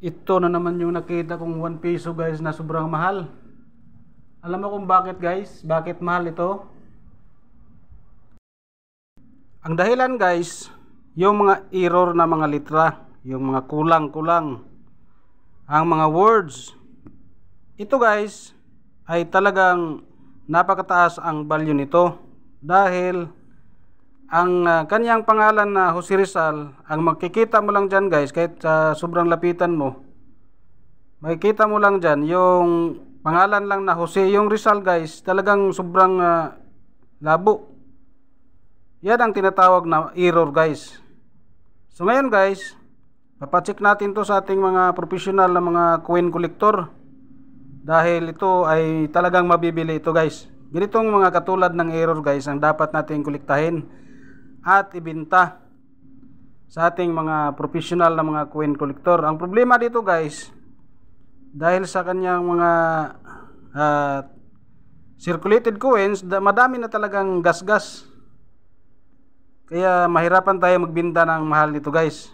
Ito na naman yung nakita kong 1 piso guys na sobrang mahal. Alam mo kung bakit guys? Bakit mahal ito? Ang dahilan guys, yung mga error na mga litra, yung mga kulang-kulang, ang mga words. Ito guys ay talagang napakataas ang value nito dahil ang kanyang pangalan na Jose Rizal, ang makikita mo lang dyan guys, kahit sobrang lapitan mo, makikita mo lang dyan yung pangalan lang na Jose. Yung Rizal guys, talagang sobrang labo. Yan ang tinatawag na error guys. So ngayon guys, papacheck natin to sa ating mga professional na mga coin collector, dahil ito ay talagang mabibili ito guys. Ganitong mga katulad ng error guys ang dapat natin kolektahin at ibenta sa ating mga professional na mga coin collector. Ang problema dito guys, dahil sa kanyang mga circulated coins, madami na talagang gasgas. Kaya mahirapan tayo magbenta ng mahal nito guys.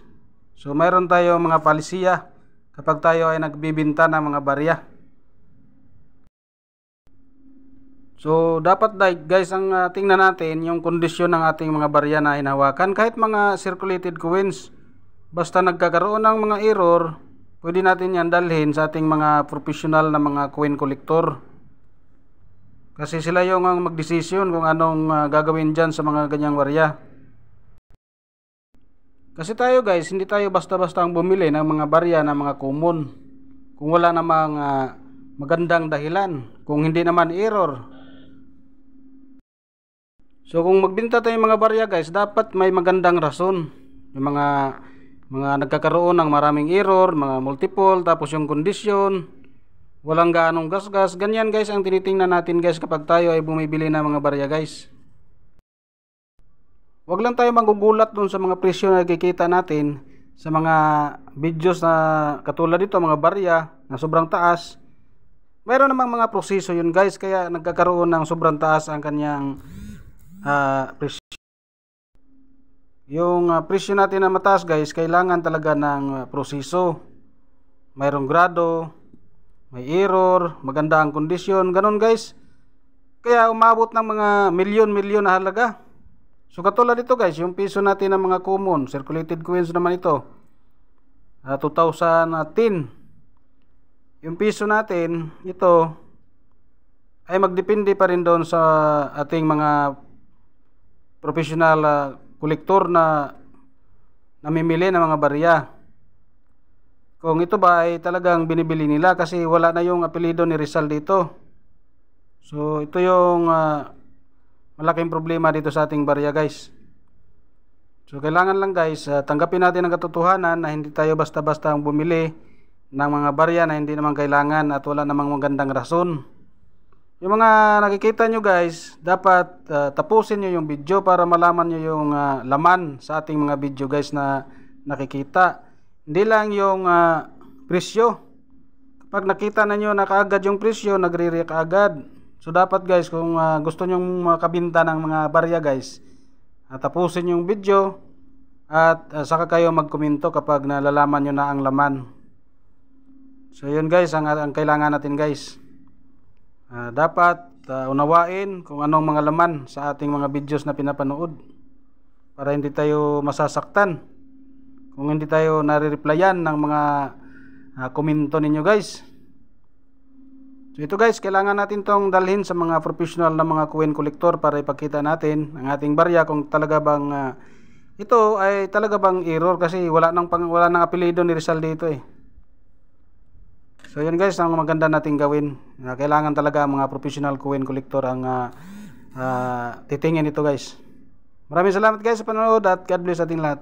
So mayroon tayo mga palisiya kapag tayo ay nagbibenta ng mga barya. So dapat guys ang tingnan natin yung kondisyon ng ating mga barya na hinahawakan. Kahit mga circulated coins, basta nagkakaroon ng mga error, pwede natin yan dalhin sa ating mga professional na mga coin collector. Kasi sila yung ang magdesisyon kung anong gagawin dyan sa mga ganyang barya. Kasi tayo guys, hindi tayo basta-basta ang bumili ng mga barya na mga common kung wala namang magandang dahilan, kung hindi naman error. So kung magbenta tayo ng mga barya guys, dapat may magandang rason. Yung mga nagkakaroon ng maraming error, mga multiple, tapos yung kondisyon, walang gaanong gasgas. Ganyan guys ang tinitingnan natin guys kapag tayo ay bumibili ng mga barya guys. Huwag lang tayo magugulat dun sa mga presyo na nakikita natin sa mga videos na katulad dito, mga barya na sobrang taas. Mayroon namang mga proseso yun guys, kaya nagkakaroon ng sobrang taas ang kanyang presyo. Yung presyo natin na mataas guys, kailangan talaga ng proseso. Mayroong grado, may error, maganda ang kondisyon, ganun guys. Kaya umabot ng mga milyon-milyon na halaga. So katulad dito guys, yung piso natin ng mga common circulated coins naman ito, 2010. Yung piso natin ito ay magdepende pa rin doon sa ating mga professional collector na namimili ng mga barya. Kung ito ba ay talagang binibili nila, kasi wala na yung apelyido ni Rizal dito. So ito yung malaking problema dito sa ating barya guys. So kailangan lang guys, tanggapin natin ang katotohanan na hindi tayo basta-basta ang bumili ng mga barya na hindi naman kailangan at wala namang magandang rason. Yung mga nakikita nyo guys, dapat tapusin nyo yung video para malaman nyo yung laman sa ating mga video guys na nakikita. Hindi lang yung presyo. Kapag nakita na nyo na kaagad yung presyo, nagre-react agad. So dapat guys, kung gusto nyo makabinta ng mga barya guys, tapusin yung video at saka kayo magkomento kapag nalalaman nyo na ang laman. So yun guys ang kailangan natin guys. Dapat unawain kung anong mga laman sa ating mga videos na pinapanood para hindi tayo masasaktan kung hindi tayo nare-replyan ng mga komento ninyo guys. So ito guys, kailangan natin tong dalhin sa mga professional na mga coin collector para ipakita natin ang ating barya kung talaga bang ito ay talaga bang error, kasi wala nang apelyido ni Rizal dito eh. So yun guys ang maganda nating gawin. Kailangan talaga mga professional coin collector ang titingin ito guys. Maraming salamat guys sa panonood at God bless ating lahat.